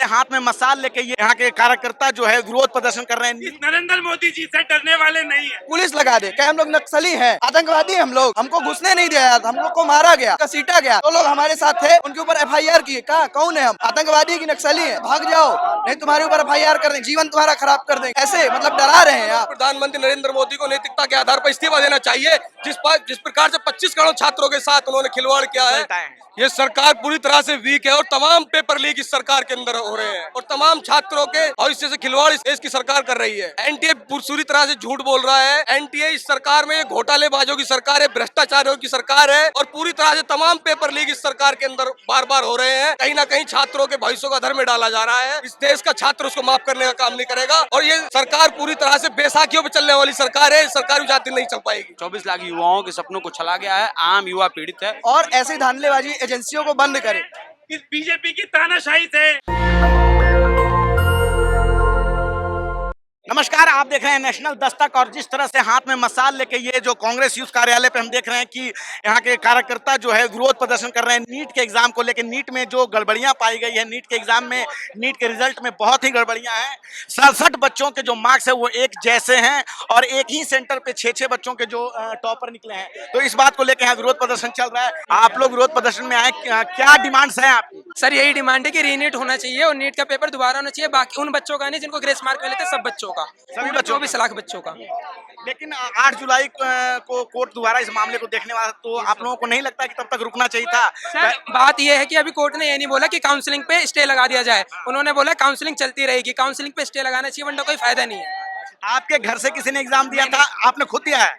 हाथ में मसाल लेके ये यहाँ के कार्यकर्ता जो है विरोध प्रदर्शन कर रहे हैं। नरेंद्र मोदी जी से डरने वाले नहीं है। पुलिस लगा दे, क्या हम लोग नक्सली हैं, आतंकवादी हम लोग, हमको घुसने नहीं दिया, हम लोग को मारा गया, घसीटा गया, तो लोग हमारे साथ थे, उनके ऊपर FIR किए। कहा कौन है हम, आतंकवादी की नक्सली है, भाग जाओ नहीं तुम्हारे ऊपर FIR कर देंगे, जीवन तुम्हारा खराब कर देंगे। ऐसे मतलब डरा रहे हैं आप। प्रधानमंत्री नरेंद्र मोदी को नैतिकता के आधार पर इस्तीफा देना चाहिए। जिस प्रकार से 25 करोड़ छात्रों के साथ उन्होंने खिलवाड़ किया है, ये सरकार पूरी तरह से वीक है और तमाम पेपर लीक इस सरकार के अंदर हो रहे हैं और तमाम छात्रों के भविष्य से खिलवाड़ इस देश की सरकार कर रही है। NTA पूरी तरह से झूठ बोल रहा है। NTA इस सरकार में घोटालेबाजों की सरकार है, भ्रष्टाचारियों की सरकार है और पूरी तरह से तमाम पेपर लीक इस सरकार के अंदर बार बार हो रहे हैं। कहीं ना कहीं छात्रों के भविष्य को धर में डाला जा रहा है। इस देश का छात्र उसको माफ करने का काम नहीं करेगा और ये सरकार पूरी तरह से बैसाखियों पर चलने वाली सरकार है। सरकार जाति नहीं चल पाएगी। 24 लाख युवाओं के सपनों को छला गया है। आम युवा पीड़ित है और ऐसी धांधलेबाजी एजेंसियों को बंद करे। इस बीजेपी की तानाशाही से। नमस्कार, आप देख रहे हैं नेशनल दस्तक। और जिस तरह से हाथ में मसाल लेके ये जो कांग्रेस यूथ कार्यालय पे हम देख रहे हैं कि यहाँ के कार्यकर्ता जो है विरोध प्रदर्शन कर रहे हैं नीट के एग्जाम को लेकर। नीट में जो गड़बड़ियां पाई गई है, नीट के एग्जाम में, नीट के रिजल्ट में बहुत ही गड़बड़ियां हैं। 67 बच्चों के जो मार्क्स है वो एक जैसे हैं और एक ही सेंटर पे 6 बच्चों के जो टॉपर निकले हैं। तो इस बात को लेकर यहाँ विरोध प्रदर्शन चल रहा है। आप लोग विरोध प्रदर्शन में आए, क्या डिमांड्स हैं आपकी? सर यही डिमांड है कि रीनीट होना चाहिए और नीट का पेपर दोबारा होना चाहिए। बाकी उन बच्चों का नहीं जिनको ग्रेस मार्क मिले थे, सब बच्चों का, सभी बच्चों 24 लाख बच्चों का। लेकिन 8 जुलाई को कोर्ट दोबारा इस मामले को देखने वाला, तो आप लोगों को नहीं लगता कि तब तक रुकना चाहिए था? सर बात यह है कि अभी कोर्ट ने ये नहीं बोला कि काउंसलिंग पे स्टे लगा दिया जाए। उन्होंने बोला काउंसलिंग चलती रहेगी, काउंसलिंग पे स्टे लगाना चाहिए वरना कोई फायदा नहीं है। आपके घर से किसी ने एग्जाम दिया था? आपने खुद दिया है?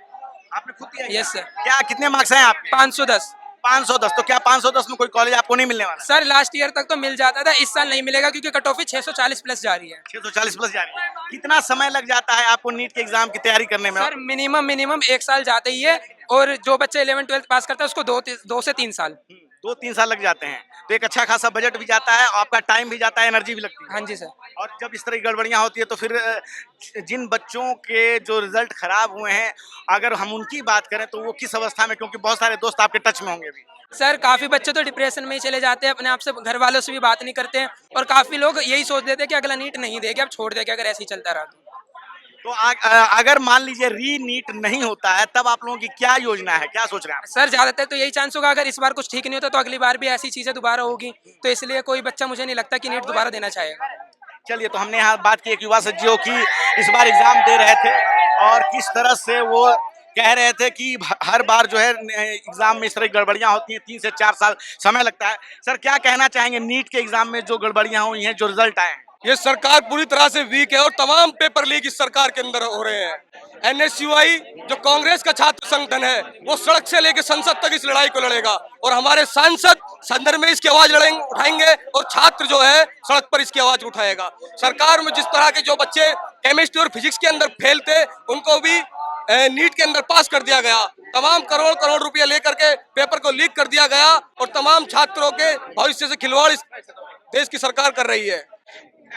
आपने खुद दिया है? Yes sir. क्या कितने मार्क्स हैं आपके? 510। 510। तो क्या 510 में कोई कॉलेज आपको नहीं मिलने वाला? सर लास्ट ईयर तक तो मिल जाता था, इस साल नहीं मिलेगा क्योंकि कट ऑफ 640 प्लस जा रही है। 640 प्लस जा रही है। कितना समय लग जाता है आपको नीट के एग्जाम की तैयारी करने में? सर मिनिमम 1 साल जाते ही है और जो बच्चे 11-12 पास करता है उसको 2 से 3 साल। 2-3 साल लग जाते हैं। तो एक अच्छा खासा बजट भी जाता है, आपका टाइम भी जाता है, एनर्जी भी लगती है। हाँ जी सर। और जब इस तरह की गड़बड़ियां होती है तो फिर जिन बच्चों के जो रिजल्ट खराब हुए हैं, अगर हम उनकी बात करें तो वो किस अवस्था में, क्योंकि बहुत सारे दोस्त आपके टच में होंगे भी। सर काफी बच्चे तो डिप्रेशन में ही चले जाते हैं, अपने आप से घर वालों से भी बात नहीं करते हैं और काफी लोग यही सोच देते हैं कि अगला नीट नहीं देगा, अब छोड़ देगा अगर ऐसे ही चलता रहा तो अगर मान लीजिए री नीट नहीं होता है तब आप लोगों की क्या योजना है, क्या सोच रहे हैं आप? सर ज्यादातर तो यही चांस होगा, अगर इस बार कुछ ठीक नहीं होता तो अगली बार भी ऐसी चीजें दोबारा होगी, तो इसलिए कोई बच्चा मुझे नहीं लगता कि नीट दोबारा देना चाहेगा। चलिए, तो हमने यहाँ बात की एक युवा से जो कि इस बार एग्जाम दे रहे थे और किस तरह से वो कह रहे थे कि हर बार जो है एग्जाम में इस तरह की गड़बड़ियां होती हैं, 3 से 4 साल समय लगता है। सर क्या कहना चाहेंगे नीट के एग्जाम में जो गड़बड़ियां हुई हैं, जो रिजल्ट आए हैं? ये सरकार पूरी तरह से वीक है और तमाम पेपर लीक इस सरकार के अंदर हो रहे हैं। NSUI जो कांग्रेस का छात्र संगठन है वो सड़क से लेकर संसद तक इस लड़ाई को लड़ेगा और हमारे सांसद संदर्भ में इसकी आवाज उठाएंगे और छात्र जो है सड़क पर इसकी आवाज उठाएगा। सरकार में जिस तरह के जो बच्चे केमिस्ट्री और फिजिक्स के अंदर फेल थे उनको भी नीट के अंदर पास कर दिया गया। तमाम करोड़ रुपया लेकर के पेपर को लीक कर दिया गया और तमाम छात्रों के भविष्य से खिलवाड़ इस देश की सरकार कर रही है।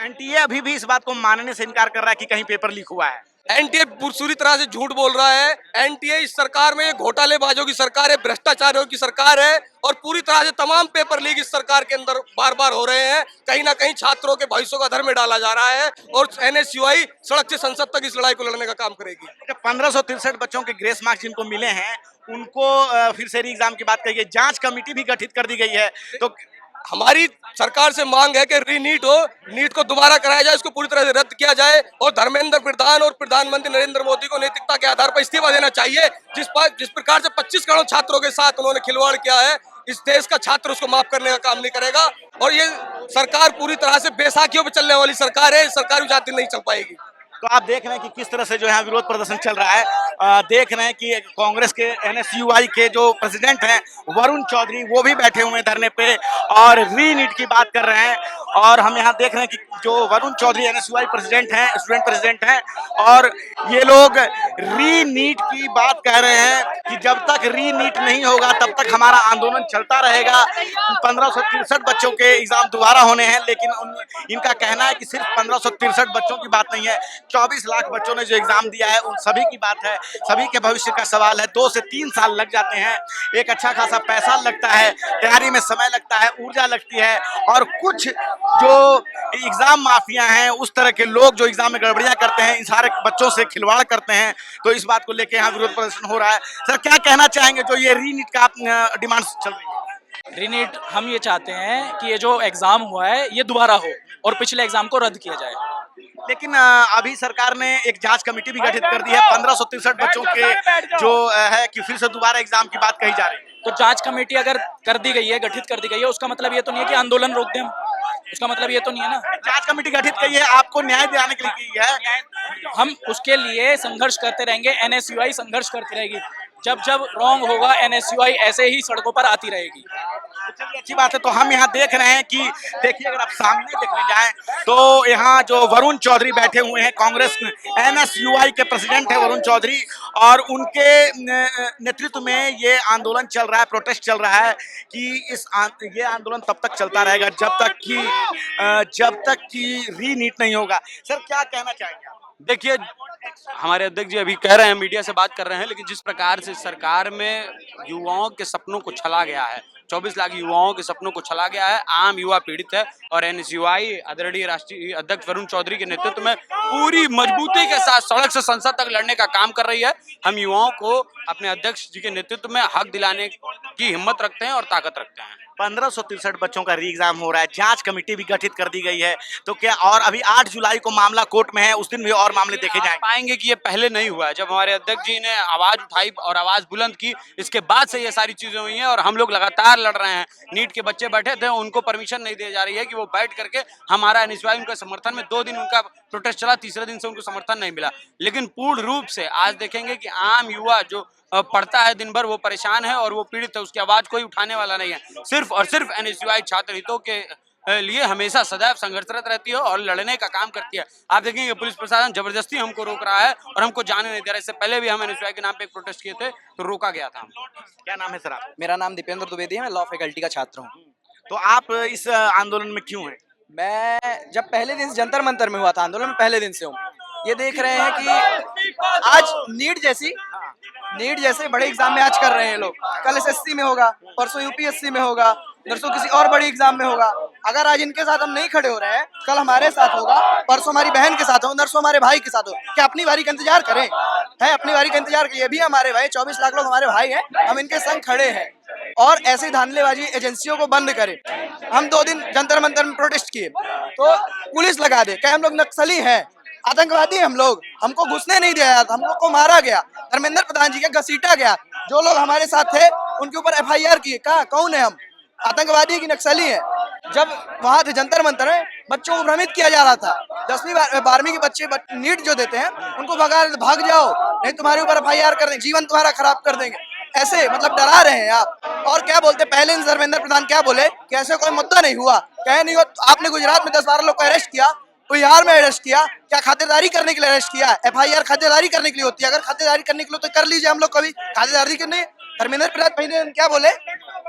NTA अभी भी इस बात को मानने से इनकार कर रहा है कि कहीं पेपर लीक हुआ है। NTA पूरी तरह से झूठ बोल रहा है। NTA इस सरकार में घोटालेबाजों की सरकार है, भ्रष्टाचारियों की सरकार है और पूरी तरह से तमाम पेपर लीक इस सरकार के अंदर बार बार हो रहे हैं। कहीं ना कहीं छात्रों के भविष्य को धर में डाला जा रहा है और NSUI सड़क से संसद तक इस लड़ाई को लड़ने का काम करेगी। 1563 बच्चों के ग्रेस मार्क्स जिनको मिले हैं उनको फिर से री एग्जाम की बात कही गई, जांच कमेटी भी गठित कर दी गई है। तो हमारी सरकार से मांग है कि रीनीट हो, नीट को दोबारा कराया जाए, इसको पूरी तरह से रद्द किया जाए और धर्मेंद्र प्रधान और प्रधानमंत्री नरेंद्र मोदी को नैतिकता के आधार पर इस्तीफा देना चाहिए। जिस प्रकार से 25 करोड़ छात्रों के साथ उन्होंने खिलवाड़ किया है, इस देश का छात्र उसको माफ करने का काम नहीं करेगा और ये सरकार पूरी तरह से बैसाखियों पर चलने वाली सरकार है। सरकारी जाति नहीं चल पाएगी। तो आप देख रहे हैं कि किस तरह से जो है विरोध प्रदर्शन चल रहा है। देख रहे हैं कि कांग्रेस के NSUI के जो प्रेसिडेंट हैं वरुण चौधरी, वो भी बैठे हुए हैं धरने पे और री नीट की बात कर रहे हैं। और हम यहाँ देख रहे हैं कि जो वरुण चौधरी NSUI प्रेसिडेंट हैं, स्टूडेंट प्रेसिडेंट हैं, और ये लोग री नीट की बात कह रहे हैं कि जब तक री नीट नहीं होगा तब तक हमारा आंदोलन चलता रहेगा। 1563 बच्चों के एग्जाम दोबारा होने हैं, लेकिन इनका कहना है कि सिर्फ 1563 बच्चों की बात नहीं है, 24 लाख बच्चों ने जो एग्जाम दिया है उन सभी की बात है। सभी के भविष्य का सवाल है। 2 से 3 साल लग जाते हैं, एक अच्छा खासा पैसा लगता है, तैयारी में समय लगता है, ऊर्जा लगती है, और कुछ जो एग्जाम माफिया हैं, उस तरह के लोग जो एग्जाम में गड़बड़ियां करते हैं, इन सारे बच्चों से खिलवाड़ करते हैं। तो इस बात को लेकर यहाँ विरोध प्रदर्शन हो रहा है। सर, क्या कहना चाहेंगे जो ये रीनीट का डिमांड चल रही है? रीनीट हम ये चाहते हैं कि ये जो एग्जाम हुआ है ये दोबारा हो और पिछले एग्जाम को रद्द किया जाए। लेकिन अभी सरकार ने एक जांच कमेटी भी गठित कर दी है। 1563 बच्चों के जो है कि फिर से दोबारा एग्जाम की बात कही जा रही है। तो जांच कमेटी अगर कर दी गई है, गठित कर दी गई है, उसका मतलब ये तो नहीं है कि आंदोलन रोक दें हम। उसका मतलब ये तो नहीं है ना। जांच कमेटी गठित की है, आपको न्याय दिलाने के लिए की है। हम उसके लिए संघर्ष करते रहेंगे, एनएसयूआई संघर्ष करती रहेगी। जब जब रॉन्ग होगा एनएसयूआई ऐसे ही सड़कों पर आती रहेगी। चलिए, अच्छी बात है। तो हम यहाँ देख रहे हैं कि देखिए, अगर आप सामने देखने जाएं तो यहाँ जो वरुण चौधरी बैठे हुए हैं, कांग्रेस एनएसयूआई के प्रेसिडेंट है वरुण चौधरी, और उनके नेतृत्व में ये आंदोलन चल रहा है, प्रोटेस्ट चल रहा है कि ये आंदोलन तब तक चलता रहेगा जब तक कि रीनीट नहीं होगा। सर, क्या कहना चाहेंगे आप? देखिए, हमारे अध्यक्ष जी अभी कह रहे हैं, मीडिया से बात कर रहे हैं, लेकिन जिस प्रकार से सरकार में युवाओं के सपनों को छला गया है, 24 लाख युवाओं के सपनों को छला गया है, आम युवा पीड़ित है, और एनएसयूआई आदरणीय राष्ट्रीय अध्यक्ष वरुण चौधरी के नेतृत्व में पूरी मजबूती के साथ सड़क से संसद तक लड़ने का काम कर रही है। हम युवाओं को अपने अध्यक्ष जी के नेतृत्व में हक दिलाने की हिम्मत रखते हैं और ताकत रखते हैं। 1563 बच्चों का री एग्जाम हो रहा है, जांच कमेटी भी गठित कर दी गई है, तो क्या और अभी 8 जुलाई को मामला कोर्ट में है, उस दिन भी और मामले देखे जाएंगे? पाएंगे कि ये पहले नहीं हुआ है। जब हमारे अध्यक्ष जी ने आवाज उठाई और आवाज बुलंद की, इसके बाद से ये सारी चीजें हुई हैं, और हम लोग लगातार लड़ रहे हैं। नीट के बच्चे बैठे थे, उनको परमिशन नहीं दी जा रही है कि वो बैठ करके हमारा एनएसयूआई उनका समर्थन में 2 दिन उनका प्रोटेस्ट चला, तीसरे दिन से उनको समर्थन नहीं मिला। लेकिन पूर्ण रूप से आज देखेंगे कि आम युवा जो पढ़ता है दिन भर, वो परेशान है और वो पीड़ित है, उसकी आवाज कोई उठाने वाला नहीं है। सिर्फ और सिर्फ एनएसयूआई छात्र हितों के लिए हमेशा सदैव संघर्षरत रहती है और लड़ने का काम करती है। आप देखेंगे पुलिस प्रशासन जबरदस्ती हमको रोक रहा है और हमको जाने नहीं दे रहा है। इससे पहले भी हम एनएसयूआई के नाम पे एक प्रोटेस्ट किए थे तो रोका गया था। क्या नाम है सर आप? मेरा नाम दीपेंद्र द्विवेदी है, मैं लॉ फैकल्टी का छात्र हूँ। तो आप इस आंदोलन में क्यों हैं? मैं जब पहले दिन से जंतर मंतर में हुआ था आंदोलन में, पहले दिन से हूँ। ये देख रहे हैं कि आज नीट जैसे बड़े एग्जाम में आज कर रहे हैं लोग। कल एसएससी में होगा, परसों यूपीएससी में होगा, परसों किसी और बड़ी एग्जाम में होगा। अगर आज इनके साथ हम नहीं खड़े हो रहे हैं, कल हमारे साथ होगा, परसों हमारी बहन के साथ हो, नरसों हमारे भाई के साथ हो। क्या अपनी बारी का इंतजार करें? है अपनी बारी का इंतजार करिए। भी हमारे भाई 24 लाख लोग हमारे भाई हैं, हम इनके संग खड़े हैं। और ऐसे धांधलेबाजी एजेंसियों को बंद करें। हम 2 दिन जंतर मंतर में प्रोटेस्ट किए तो पुलिस लगा दे, क्या हम लोग नक्सली हैं, आतंकवादी हम लोग, हमको घुसने नहीं दिया, हम लोग को मारा गया, धर्मेंद्र प्रधान जी के घसीटा गया। जो लोग हमारे साथ थे उनके ऊपर एफआईआर किए। कहा कौन है हम, आतंकवादी की नक्सली है। जब वहां थे जंतर मंतर में बच्चों को भ्रमित किया जा रहा था। 10वीं 12वीं के बच्चे नीट जो देते हैं उनको भाग जाओ, नहीं तुम्हारे ऊपर एफआईआर कर देंगे, जीवन तुम्हारा खराब कर देंगे। ऐसे मतलब डरा रहे हैं आप। और क्या बोलते, पहले धर्मेंद्र प्रधान क्या बोले कि ऐसे कोई मुद्दा नहीं हुआ, कहे नहीं हुआ। आपने गुजरात में 10-12 लोग को अरेस्ट किया, बिहार में अरेस्ट किया, क्या खातेदारी करने के लिए अरेस्ट किया? एफआईआर खातेदारी करने के लिए होती है। अगर खातेदारी करने के लिए तो कर लीजिए, हम लोग कभी खातेदारी क्यों नहीं? धर्मेंद्र प्रधान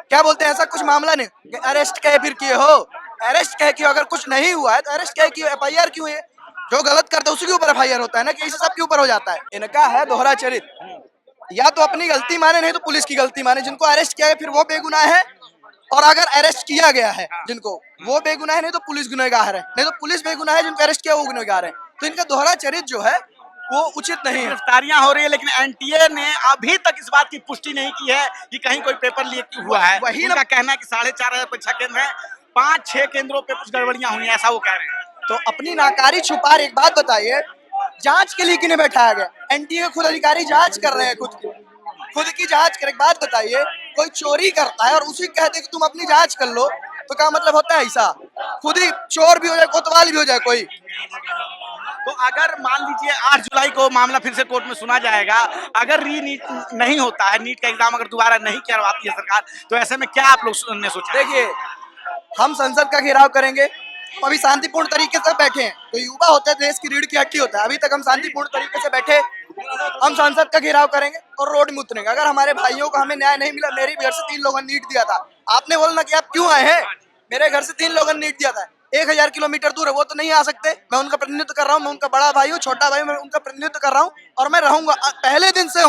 क्या बोलते हैं, ऐसा कुछ मामला नहीं, अरेस्ट कहे फिर किए हो, अरेस्ट कहे क्यों? अगर कुछ नहीं हुआ है तो अरेस्ट कहे क्यों, एफआईआर क्यों है? जो गलत करता है उसी के ऊपर एफआईआर होता है ना, कि इसे सबके ऊपर हो जाता है। इनका है दोहरा चरित्र, या तो अपनी गलती माने, नहीं तो पुलिस की गलती माने। जिनको अरेस्ट किया है फिर वो बेगुनाह है, और अगर अरेस्ट किया गया है जिनको, वो बेगुनाह है, नहीं तो पुलिस गुनहगार है, नहीं तो पुलिस बेगुनाह है, जिनको अरेस्ट किया वो गुनहगार है। तो इनका दोहरा चरित्र जो है वो उचित नहीं है। गिरफ्तारियां हो रही है, लेकिन एनटीए ने अभी तक इस बात की पुष्टि नहीं की है कि कहीं कोई पेपर लीक हुआ है। वही उनका कहना है कि 4500 परीक्षा केंद्र है, 5-6 केंद्रों पे कुछ गड़बड़ियां हुई हैं, ऐसा वो कह रहे हैं। तो अपनी नाकारी छुपा रहे। एक बात बताइए, जांच के लिए किन्हें बैठाया गया? एनटीए खुद अधिकारी जांच कर रहे हैं, खुद की जांच कर। एक बात बताइए, कोई चोरी करता है और उसी कहते कि तुम अपनी जांच कर लो, तो क्या मतलब होता है ऐसा? खुद ही चोर भी हो जाए, कोतवाल भी हो जाए कोई। तो अगर मान लीजिए 8 जुलाई को मामला फिर से कोर्ट में सुना जाएगा, अगर री नीट नहीं होता है, नीट का एग्जाम अगर दोबारा नहीं करवाती है सरकार, तो ऐसे में क्या आप लोग ने सोचा? देखिए, हम संसद का घेराव करेंगे, अभी शांतिपूर्ण तरीके से बैठे हैं। तो युवा होता है, देश की रीढ़ की हड्डी होता है। अभी तक हम शांतिपूर्ण तरीके से बैठे, हम संसद का घेराव करेंगे और रोड में उतरेंगे। अगर हमारे भाइयों को हमें न्याय नहीं मिला, मेरे घर से 3 लोगों ने नीट दिया था, आपने बोलना कि आप क्यों आए हैं? मेरे घर से 3 लोगों ने नीट दिया था, 1000 किलोमीटर दूर है, वो तो नहीं आ सकते। मैं उनका प्रतिनिधित्व कर रहा हूँ, मैं उनका बड़ा भाई हूँ, छोटा भाई, मैं उनका प्रतिनिधित्व कर रहा हूँ और मैं रहूंगा। पहले दिन से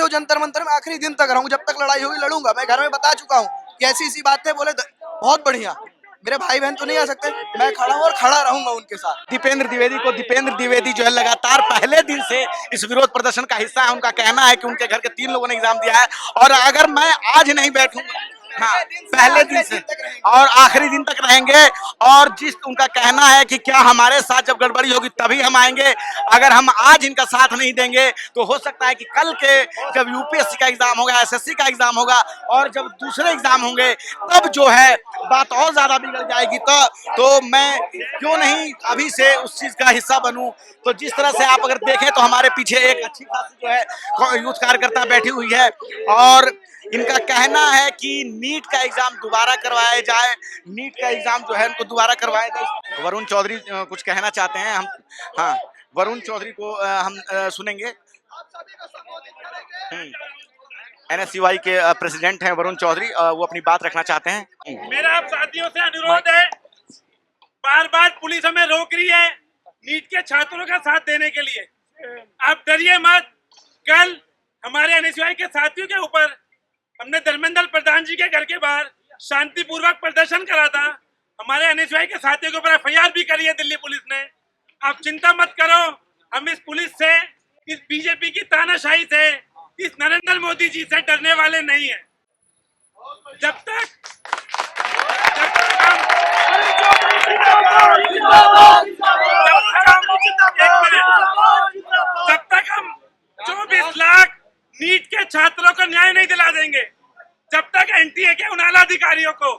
हूँ जंतर मंतर में, आखिरी दिन तक रहूंगा। जब तक लड़ाई होगी लड़ूंगा। मैं घर में बता चुका हूँ कि ऐसी बात है। बोले बहुत बढ़िया, मेरे भाई बहन तो नहीं आ सकते, मैं खड़ा हूँ और खड़ा रहूंगा उनके साथ। दीपेंद्र द्विवेदी जो है लगातार पहले दिन से इस विरोध प्रदर्शन का हिस्सा है। उनका कहना है कि उनके घर के 3 लोगों ने एग्जाम दिया है और अगर मैं आज नहीं बैठूंगा, हाँ, पहले दिन से और आखिरी दिन तक रहेंगे। और जिस उनका कहना है कि क्या हमारे साथ जब गड़बड़ी होगी तभी हम आएंगे, अगर हम आज इनका साथ नहीं देंगे तो हो सकता है कि कल के जब यूपीएससी का एग्जाम होगा, एसएससी का एग्जाम होगा और जब दूसरे एग्जाम होंगे तब जो है बात और ज्यादा बिगड़ जाएगी। तो मैं क्यों नहीं अभी से उस चीज का हिस्सा बनूं। तो जिस तरह से आप अगर देखें तो हमारे पीछे एक अच्छी खासी जो है यूथ कार्यकर्ता बैठी हुई है और इनका कहना है कि नीट का एग्जाम दोबारा करवाया जाए, नीट का एग्जाम जो है उनको दोबारा करवाया जाए। वरुण चौधरी कुछ कहना चाहते हैं। हम, हाँ, वरुण चौधरी को हम सुनेंगे। एनएसयूआई के प्रेसिडेंट हैं वरुण चौधरी, वो अपनी बात रखना चाहते हैं। मेरा आप साथियों से अनुरोध है, बार बार पुलिस हमें रोक रही है नीट के छात्रों का साथ देने के लिए। आप डरिए मत। कल हमारे एनएसयूआई के साथियों के ऊपर हमने धर्मेंद्र प्रधान जी के घर के बाहर शांतिपूर्वक प्रदर्शन करा था। हमारे एनएसयूआई के साथियों के ऊपर एफआईआर भी करी है दिल्ली पुलिस ने। आप चिंता मत करो, हम इस पुलिस से, इस बीजेपी की तानाशाही से, इस नरेंद्र मोदी जी से डरने वाले नहीं हैं। जब तक हम 24 लाख नीट के छात्रों को न्याय नहीं दिला देंगे, जब तक एनटीए के उन आला अधिकारियों को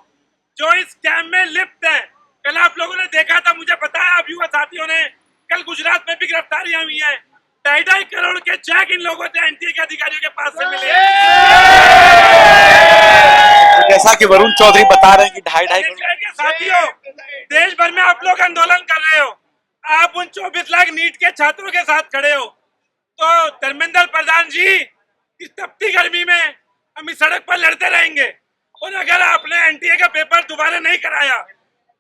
जो इस स्कैम में लिप्त है, कल आप लोगों ने देखा था, मुझे पता है आप युवा साथियों ने, कल गुजरात में भी गिरफ्तारियां हुई है। 2.5 करोड़ के चेक इन लोगों से एनटीए के अधिकारियों के पास से मिले। तो जैसा कि वरुण चौधरी बता रहे हैं कि 2.5 करोड़ के साथियों, देश भर में आप लोग आंदोलन कर रहे हो, आप उन 24 लाख नीट के छात्रों के साथ खड़े हो। तो धर्मेंद्र प्रधान जी, इस तपती गर्मी में हम इस सड़क पर लड़ते रहेंगे। और अगर आपने एनटीए का पेपर दोबारा नहीं कराया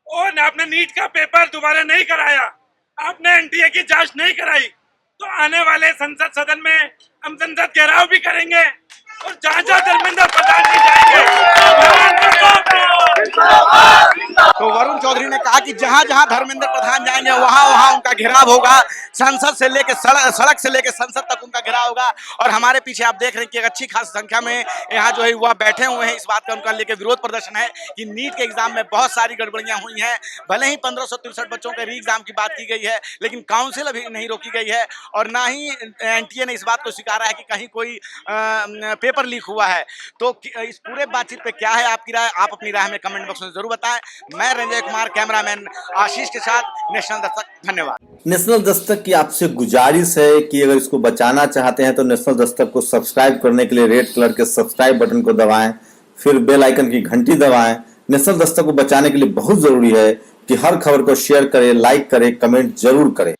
और आपने नीट का पेपर दोबारा नहीं कराया, आपने एनटीए की जांच नहीं कराई, तो आने वाले संसद सदन में हम संसद घेराव भी करेंगे और जहाँ जहाँ धर्मेंद्र प्रधान जी जाएंगे। तो वरुण चौधरी ने कहा कि जहां जहां धर्मेंद्र प्रधान जाएंगे वहां वहां उनका घेराव होगा, संसद से लेकर सड़क से लेकर संसद तक उनका घेराव होगा। और हमारे पीछे आप देख रहे हैं कि एक अच्छी खासी संख्या में यहाँ जो है युवा बैठे हुए हैं। इस बात का उनका लेकर विरोध प्रदर्शन है कि नीट के एग्जाम में बहुत सारी गड़बड़ियां हुई हैं। भले ही 1563 बच्चों के री एग्जाम की बात की गई है, लेकिन काउंसिल अभी नहीं रोकी गई है और ना ही एनटीए ने इस बात को स्वीकारा है कि कहीं कोई पेपर लीक हुआ है। तो इस पूरे बातचीत पे क्या है आपकी राय, आप अपनी राय में कमेंट बॉक्स में जरूर बताएं। मैं रंजय कुमार, कैमरामैन आशीष के साथ, नेशनल दस्तक। धन्यवाद। नेशनल दस्तक की आपसे गुजारिश है कि अगर इसको बचाना चाहते हैं तो नेशनल दस्तक को सब्सक्राइब करने के लिए रेड कलर के सब्सक्राइब बटन को दबाएं, फिर बेल आइकन की घंटी दबाएं। नेशनल दस्तक को बचाने के लिए बहुत जरूरी है कि हर खबर को शेयर करें, लाइक करें, कमेंट जरूर करें।